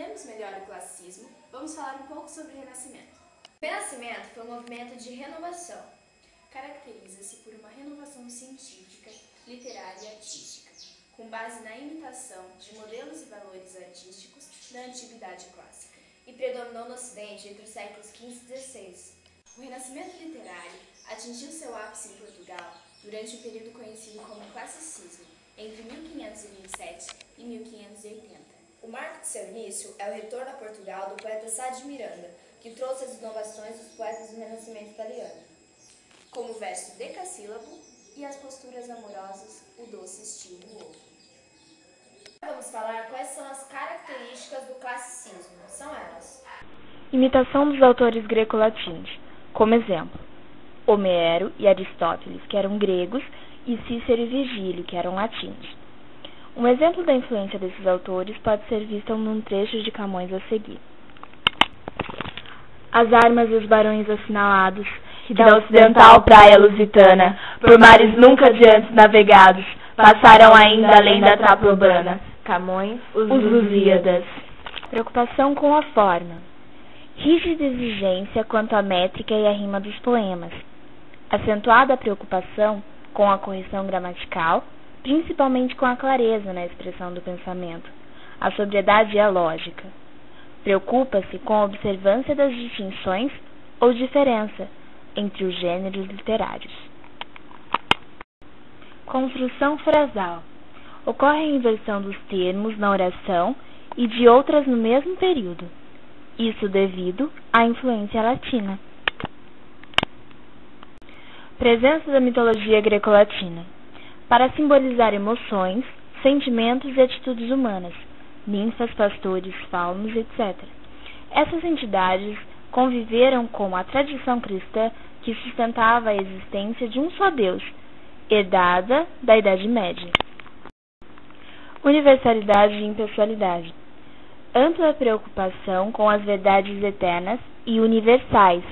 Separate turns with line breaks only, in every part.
entendermos melhor o classicismo, vamos falar um pouco sobre o Renascimento.
O Renascimento foi um movimento de renovação.
Caracteriza-se por uma renovação científica, literária e artística, com base na imitação de modelos e valores artísticos da antiguidade clássica.
E predominou no Ocidente entre os séculos XV e XVI.
O Renascimento literário atingiu seu ápice em Portugal durante o período conhecido como Classicismo, entre 1527 e 1580.
O marco de seu início é o retorno a Portugal do poeta Sá de Miranda, que trouxe as inovações dos poetas do Renascimento italiano,
como o verso decassílabo e as posturas amorosas, o doce estilo ovo.
Vamos falar quais são as características do classicismo. São elas:
imitação dos autores greco-latinos, como exemplo, Homero e Aristóteles, que eram gregos, e Cícero e Virgílio, que eram latinos. Um exemplo da influência desses autores pode ser visto num trecho de Camões a seguir. As armas e os barões assinalados, que da ocidental praia lusitana, por mares nunca de antes navegados, passaram ainda além da Taprobana. Camões, os Lusíadas. Preocupação com a forma. Rígida exigência quanto à métrica e à rima dos poemas. Acentuada a preocupação com a correção gramatical, principalmente com a clareza na expressão do pensamento, a sobriedade e a lógica. Preocupa-se com a observância das distinções ou diferença entre os gêneros literários. Construção frasal. Ocorre a inversão dos termos na oração e de outras no mesmo período. Isso devido à influência latina. Presença da mitologia greco-latina. Para simbolizar emoções, sentimentos e atitudes humanas, ninfas, pastores, faunos, etc. Essas entidades conviveram com a tradição cristã que sustentava a existência de um só Deus, herdada da Idade Média. Universalidade e impessoalidade. Ampla preocupação com as verdades eternas e universais,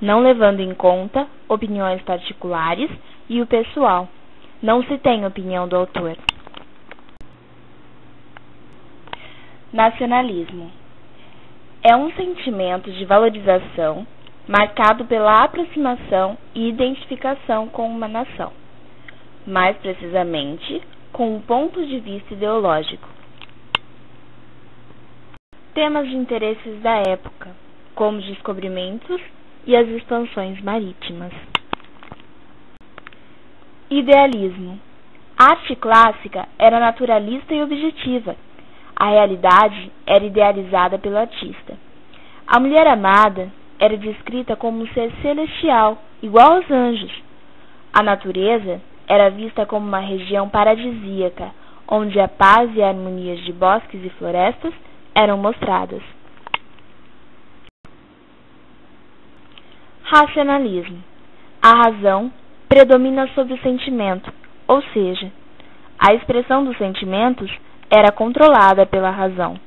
não levando em conta opiniões particulares e o pessoal. Não se tem opinião do autor. Nacionalismo. É um sentimento de valorização marcado pela aproximação e identificação com uma nação, mais precisamente, com um ponto de vista ideológico. Temas de interesses da época, como os descobrimentos e as expansões marítimas. Idealismo. A arte clássica era naturalista e objetiva. A realidade era idealizada pelo artista. A mulher amada era descrita como um ser celestial, igual aos anjos. A natureza era vista como uma região paradisíaca, onde a paz e a harmonia de bosques e florestas eram mostradas. Racionalismo. A razão predomina sobre o sentimento, ou seja, a expressão dos sentimentos era controlada pela razão.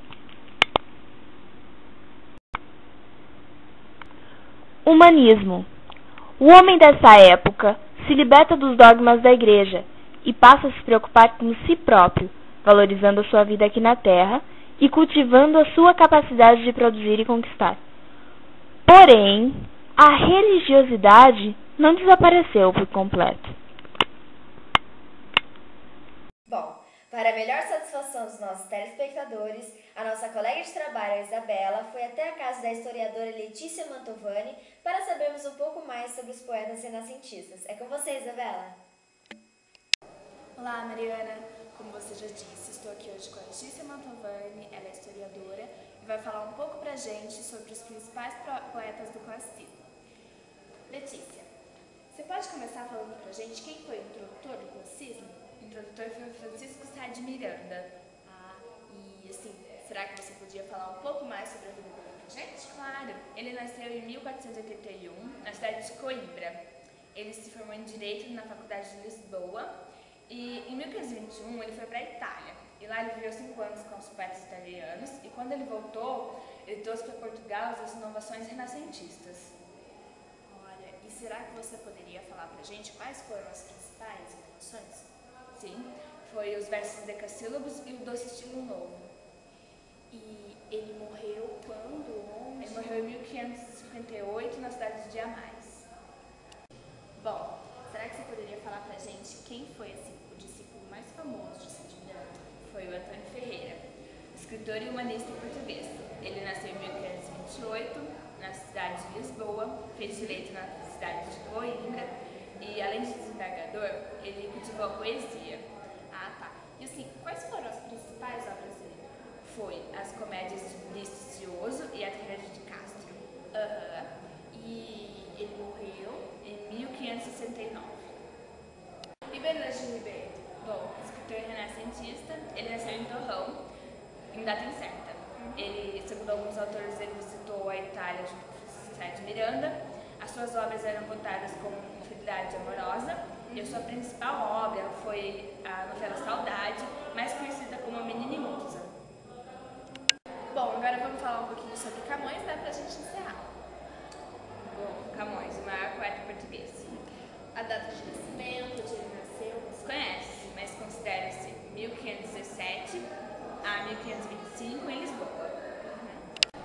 Humanismo. O homem dessa época se liberta dos dogmas da Igreja e passa a se preocupar com si próprio, valorizando a sua vida aqui na Terra e cultivando a sua capacidade de produzir e conquistar. Porém, a religiosidade não desapareceu por completo.
Bom, para a melhor satisfação dos nossos telespectadores, a nossa colega de trabalho, a Isabela, foi até a casa da historiadora Letícia Mantovani para sabermos um pouco mais sobre os poetas renascentistas. É com você, Isabela.
Olá, Mariana. Como você já disse, estou aqui hoje com a Letícia Mantovani, ela é historiadora e vai falar um pouco pra gente sobre os principais poetas do classicismo. Letícia, você pode começar falando pra gente quem foi o introdutor do classicismo? O introdutor foi o Francisco Sá de Miranda. E assim, será que você podia falar um pouco mais sobre a vida dele pra gente? Claro, ele nasceu em 1481, na cidade de Coimbra. Ele se formou em Direito na Faculdade de Lisboa e em 1521 ele foi para a Itália. E lá ele viveu 5 anos com os poetas italianos e quando ele voltou, ele trouxe para Portugal as inovações renascentistas. Olha, e será que você poderia falar pra gente quais foram as principais inovações? Sim, foi os versos decassílabos e o doce estilo novo.
E ele morreu
1558, na cidade de Amais. Bom, será que você poderia falar pra gente quem foi o discípulo mais famoso de Cid Miranda? Foi o Antônio Ferreira, escritor e humanista português. Ele nasceu em 1528, na cidade de Lisboa, fez direito na cidade de Coimbra e, além de desembargador, ele cultivou a poesia.
Ah, tá. E assim, quais foram as principais obras dele?
Foi as comédias de Listicioso e a Tragédia de Castro.
E ele morreu?
Em 1569.
E Bernardo de Ribeiro?
Bom, escritor renascentista, ele nasceu em Torrão, em data incerta. Ele, segundo alguns autores, ele visitou a Itália junto com Cid de Miranda. As suas obras eram contadas como fidelidade amorosa, e a sua principal obra foi a novela Saudade, mais conhecida como A Menina e Musa.
Bom, agora vamos falar um pouquinho sobre Camões, né, pra gente encerrar.
Bom, Camões, o maior poeta português.
A data de nascimento, onde ele nasceu.
Desconhece, mas considera-se 1517 a 1525 em Lisboa.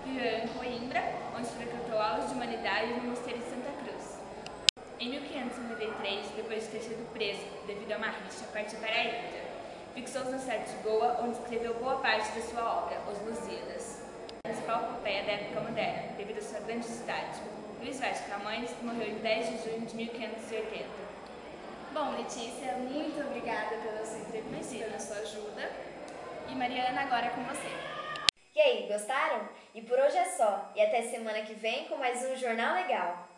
Viveu em Coimbra, onde frequentou aulas de humanidade no Mosteiro de Santa Cruz. Em 1593, depois de ter sido preso devido a uma rixa, partiu para a Índia. Fixou-se na cidade de Goa, onde escreveu boa parte da sua obra, Os Lusíadas, a principal epopeia da época moderna, devido à sua grandiosidade. Luís Vaz de Camões morreu em 10 de junho de 1580.
Bom, Letícia, muito obrigada pela sua entrevista, pela sua ajuda. E Mariana, agora é com você.
E aí, gostaram? E por hoje é só. E até semana que vem com mais um Jornal Legal.